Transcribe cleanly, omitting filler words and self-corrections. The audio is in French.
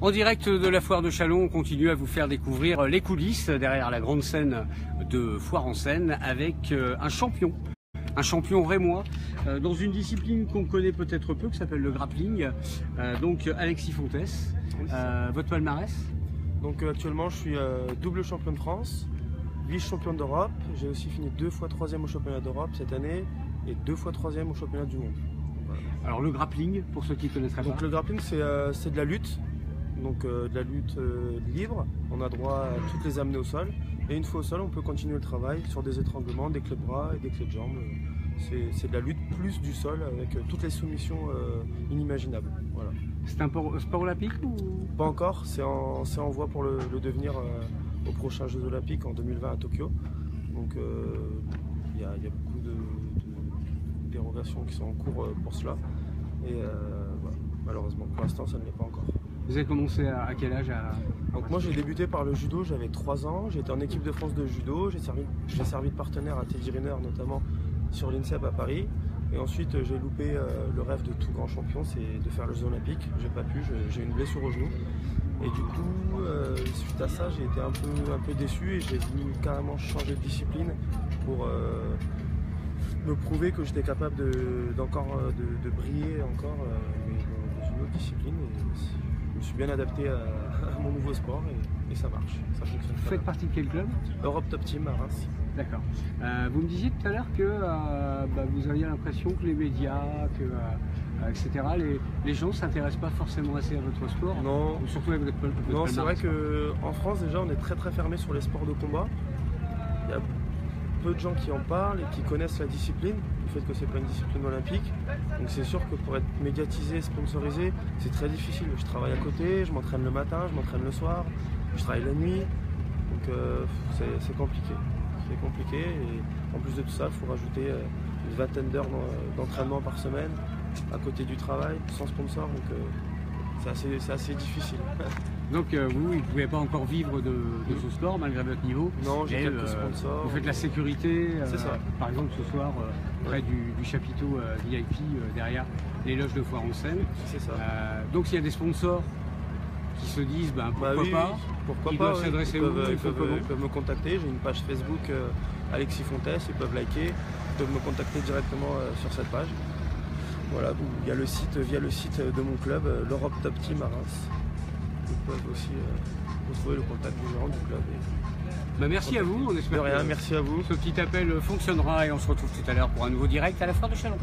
En direct de la foire de Châlons, on continue à vous faire découvrir les coulisses derrière la grande scène de Foire en Seine avec un champion rémois dans une discipline qu'on connaît peut-être peu, qui s'appelle le grappling. Donc Alexis Fontès, votre palmarès? Donc actuellement je suis double champion de France, vice-champion d'Europe. J'ai aussi fini 2 fois 3e au championnat d'Europe cette année et 2 fois 3e au championnat du monde. Voilà. Alors le grappling, pour ceux qui ne connaisseraient pas. Donc le grappling c'est de la lutte. Donc de la lutte libre, on a droit à toutes les amener au sol. Et une fois au sol, on peut continuer le travail sur des étranglements, des clés de bras et des clés de jambes. C'est de la lutte plus du sol avec toutes les soumissions inimaginables. Voilà. C'est un sport olympique ou pas encore, c'est en voie pour le devenir aux prochains Jeux Olympiques en 2020 à Tokyo. Donc il y a beaucoup de dérogations qui sont en cours pour cela. Et voilà. Malheureusement, pour l'instant, ça ne l'est pas encore. Vous avez commencé à quel âge Donc moi j'ai débuté par le judo, j'avais 3 ans, j'étais en équipe de France de judo, j'ai servi de partenaire à Teddy Riner notamment sur l'INSEP à Paris. Et ensuite j'ai loupé le rêve de tout grand champion, c'est de faire les Jeux Olympiques. J'ai pas pu, j'ai une blessure au genou. Et du coup, suite à ça, j'ai été un peu déçu et j'ai voulu carrément changer de discipline pour me prouver que j'étais capable de briller encore dans une autre discipline. Je me suis bien adapté à mon nouveau sport et ça marche, ça fonctionne. Vous faites partie de quel club? Europe Top Team à Reims. D'accord. Vous me disiez tout à l'heure que vous aviez l'impression que les médias, etc., les gens ne s'intéressent pas forcément assez à votre sport. Non, surtout avec votre non, c'est vrai qu'en France déjà on est très fermé sur les sports de combat. Il y a peu de gens qui en parlent et qui connaissent la discipline, le fait que c'est pas une discipline olympique. Donc c'est sûr que pour être médiatisé, sponsorisé, c'est très difficile. Je travaille à côté, je m'entraîne le matin, je m'entraîne le soir, je travaille la nuit. Donc c'est compliqué. C'est compliqué et en plus de tout ça, il faut rajouter une vingtaine d'heures d'entraînement par semaine à côté du travail, sans sponsor. Donc c'est assez difficile. Donc vous ne pouvez pas encore vivre de ce sport malgré votre niveau. Non, j'ai quelques sponsors. Vous faites la sécurité, ça. Par exemple ce soir, près du chapiteau VIP, derrière les loges de Foire en Seine. C'est ça. Donc s'il y a des sponsors qui se disent pourquoi ils pas, doivent s'adresser où, ils peuvent me contacter. J'ai une page Facebook Alexis Fontès, ils peuvent liker, ils peuvent me contacter directement sur cette page. Voilà, il y a le site, via le site de mon club, l'Europe Top Team à Reims. Ils peuvent aussi retrouver le contact du gérant du club. Merci à vous, on espère de rien, merci à vous. Ce petit appel fonctionnera et on se retrouve tout à l'heure pour un nouveau direct à la foire de Châlons.